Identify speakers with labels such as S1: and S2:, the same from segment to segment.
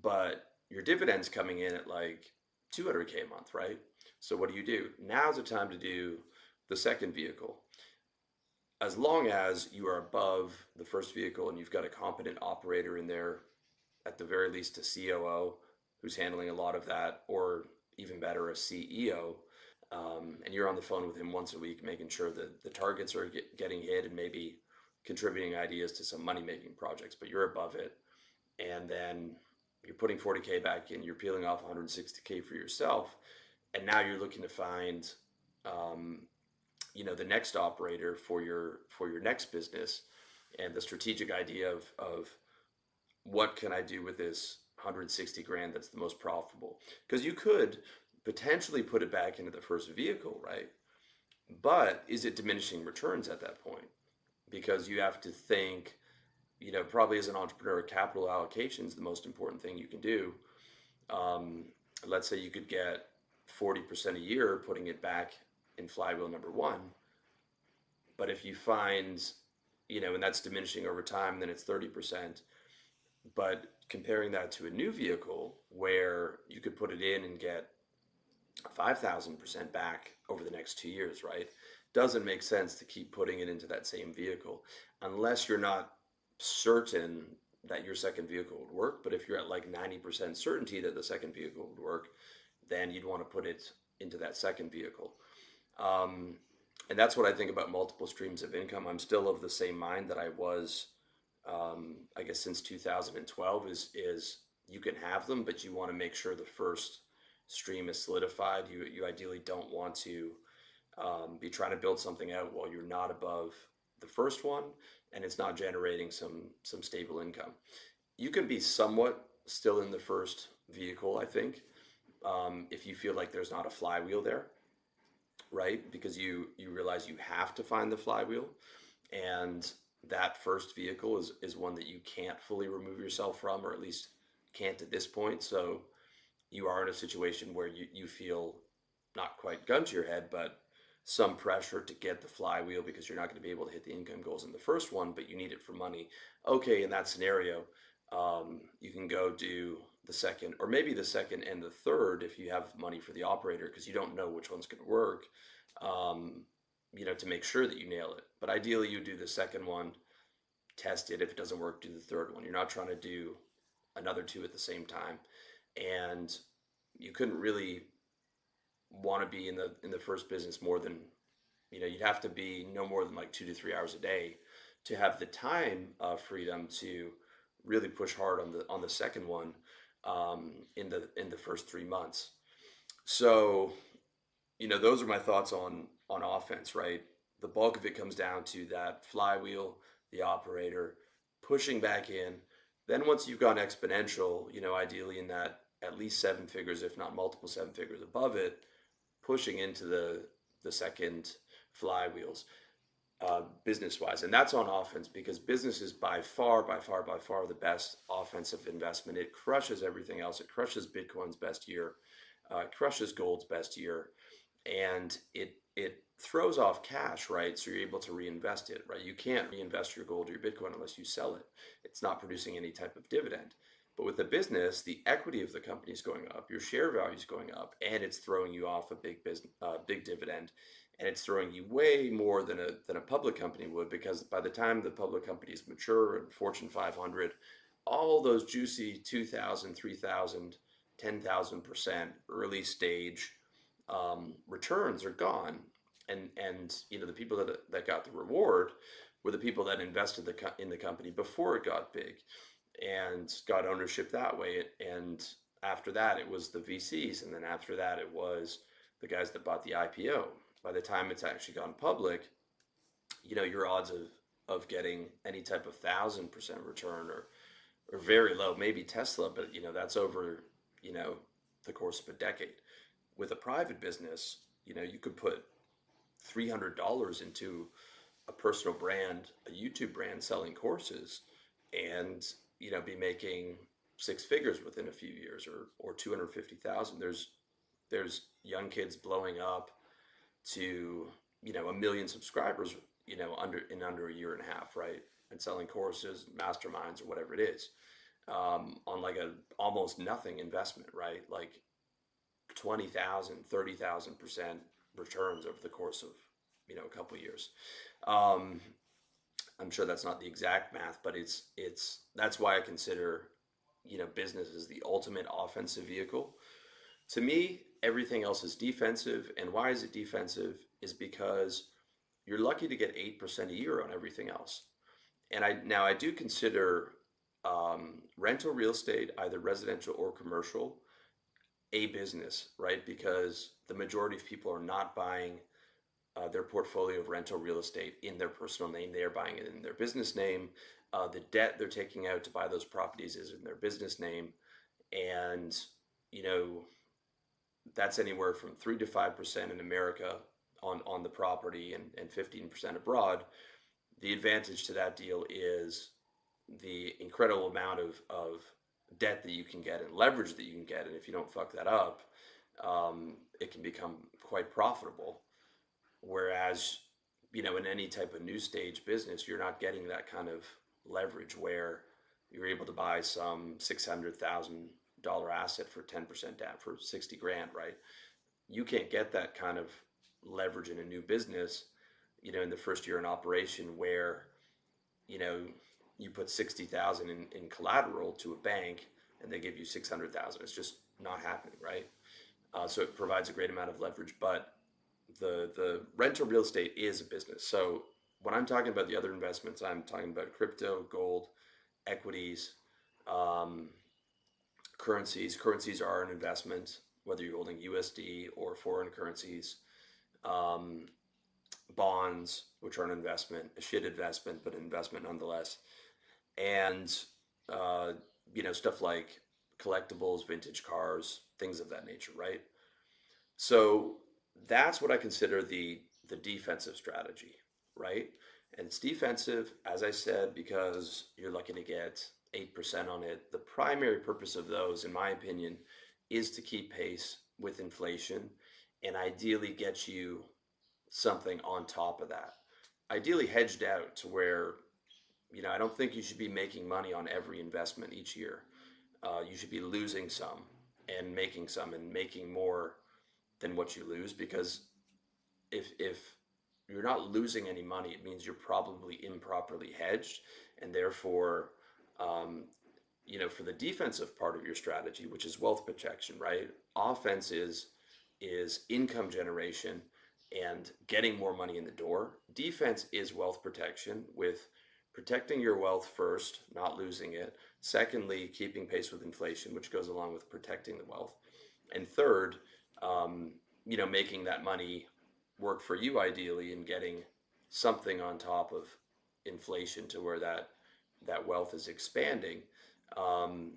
S1: but your dividend's coming in at like 200K a month, right? So what do? Now's the time to do the second vehicle. As long as you are above the first vehicle and you've got a competent operator in there, at the very least a COO who's handling a lot of that, or even better, a CEO, and you're on the phone with him once a week, making sure that the targets are getting hit and maybe contributing ideas to some money making projects, but you're above it. And then you're putting 40K back in, you're peeling off 160K for yourself. And now you're looking to find, the next operator for your next business, and the strategic idea of what can I do with this 160 grand that's the most profitable? Because you could potentially put it back into the first vehicle, right? But is it diminishing returns at that point? Because you have to think, probably as an entrepreneur, capital allocation is the most important thing you can do. Let's say you could get 40% a year putting it back in flywheel number one. But if you find, and that's diminishing over time, then it's 30%. But comparing that to a new vehicle where you could put it in and get 5,000% back over the next 2 years, right? Doesn't make sense to keep putting it into that same vehicle unless you're not certain that your second vehicle would work. But if you're at like 90% certainty that the second vehicle would work, then you'd want to put it into that second vehicle. And that's what I think about multiple streams of income. I'm still of the same mind that I was, I guess, since 2012 is you can have them, but you want to make sure the first stream is solidified. You ideally don't want to be trying to build something out while you're not above the first one and it's not generating some stable income. You can be somewhat still in the first vehicle, I think, if you feel like there's not a flywheel there, right? Because you realize you have to find the flywheel, and that first vehicle is one that you can't fully remove yourself from, or at least can't at this point. So you are in a situation where you feel not quite gun to your head, but some pressure to get the flywheel because you're not going to be able to hit the income goals in the first one, but you need it for money. Okay, in that scenario, you can go do the second, or maybe the second and the third if you have money for the operator, because you don't know which one's going to work, to make sure that you nail it. But ideally, you do the second one, test it. If it doesn't work, do the third one. You're not trying to do another two at the same time. And you couldn't really want to be in the first business more than, you'd have to be no more than like 2 to 3 hours a day to have the time freedom to really push hard on the second one in the first 3 months. So, those are my thoughts on offense, right? The bulk of it comes down to that flywheel, the operator, pushing back in. Then once you've gone exponential, ideally in that at least 7 figures, if not multiple 7 figures above it, pushing into the second flywheels, business-wise. And that's on offense, because business is by far the best offensive investment. It crushes everything else. It crushes Bitcoin's best year. It crushes gold's best year. And it throws off cash, right? So you're able to reinvest it, right? You can't reinvest your gold or your Bitcoin unless you sell it. It's not producing any type of dividend. But with the business, the equity of the company is going up, your share value is going up, and it's throwing you off a big dividend, and it's throwing you way more than a public company would, because by the time the public company is mature and Fortune 500, all those juicy 2,000, 3,000, 10,000% early stage returns are gone, and the people that got the reward were the people that invested in the company before it got big and got ownership that way. And after that, it was the VCs. And then after that, it was the guys that bought the IPO. By the time it's actually gone public, your odds of getting any type of 1,000% return are very low. Maybe Tesla, but that's over, the course of a decade. With a private business, you could put $300 into a personal brand, a YouTube brand selling courses, and be making 6 figures within a few years, or 250,000. There's young kids blowing up to 1 million subscribers under a year and a half, right? And selling courses, masterminds, or whatever it is. on like a almost nothing investment, right? Like 20,000, 30,000% returns over the course of, a couple of years. Um, I'm sure that's not the exact math, but that's why I consider, business is the ultimate offensive vehicle. To me, everything else is defensive. And why is it defensive? Is because you're lucky to get 8% a year on everything else. And I do consider rental real estate, either residential or commercial, a business, right? Because the majority of people are not buying their portfolio of rental real estate in their personal name. They are buying it in their business name. The debt they're taking out to buy those properties is in their business name. And, you know, that's anywhere from 3 to 5% in America on the property, and 15% abroad. The advantage to that deal is the incredible amount of debt that you can get and leverage that you can get. And if you don't fuck that up, it can become quite profitable. Whereas, in any type of new stage business, you're not getting that kind of leverage where you're able to buy some $600,000 asset for 10% down for 60 grand, right? You can't get that kind of leverage in a new business, in the first year in operation where, you know, you put 60,000 in collateral to a bank and they give you 600,000. It's just not happening, right? So it provides a great amount of leverage, but the rental real estate is a business. So when I'm talking about the other investments, I'm talking about crypto, gold, equities, um, currencies. Currencies are an investment, whether you're holding USD or foreign currencies. Um, Bonds, which are an investment, a shit investment, but an investment nonetheless. And uh, stuff like collectibles, vintage cars, things of that nature, right? So that's what I consider the defensive strategy, right? And it's defensive, as I said, because you're looking to get 8% on it. The primary purpose of those, in my opinion, is to keep pace with inflation and ideally get you something on top of that. Ideally hedged out to where, I don't think you should be making money on every investment each year. You should be losing some and making more than what you lose, because if you're not losing any money, it means you're probably improperly hedged, and therefore, um, for the defensive part of your strategy, which is wealth protection, right? Offense is income generation and getting more money in the door. Defense is wealth protection, with protecting your wealth first, not losing it. Secondly, keeping pace with inflation, which goes along with protecting the wealth. And third, um, making that money work for you ideally and getting something on top of inflation to where that wealth is expanding. Um,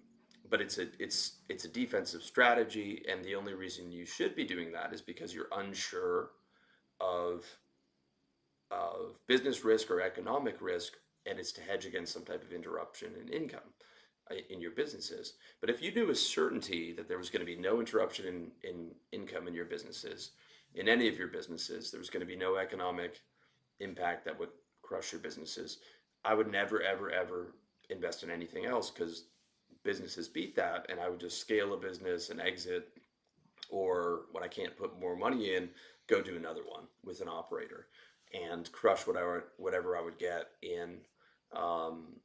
S1: but it's a defensive strategy, and the only reason you should be doing that is because you're unsure of business risk or economic risk, and it's to hedge against some type of interruption in income in your businesses. But if you knew with certainty that there was going to be no interruption in income in your businesses, in any of your businesses, there was going to be no economic impact that would crush your businesses, I would never, ever, ever invest in anything else, because businesses beat that, and I would just scale a business and exit, or when I can't put more money in, go do another one with an operator and crush whatever I would get in um,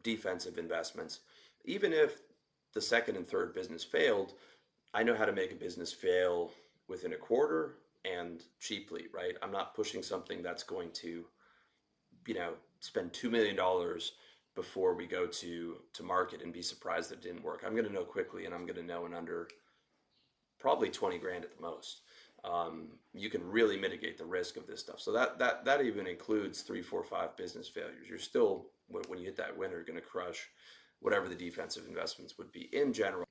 S1: defensive investments. Even if the second and third business failed, I know how to make a business fail within a quarter and cheaply, right? I'm not pushing something that's going to, spend $2 million before we go to market and be surprised that it didn't work. I'm going to know quickly, and I'm going to know in under probably 20 grand at the most. You can really mitigate the risk of this stuff. So that even includes 3, 4, 5 business failures. You're still, when you hit that winner, you're going to crush whatever the defensive investments would be in general.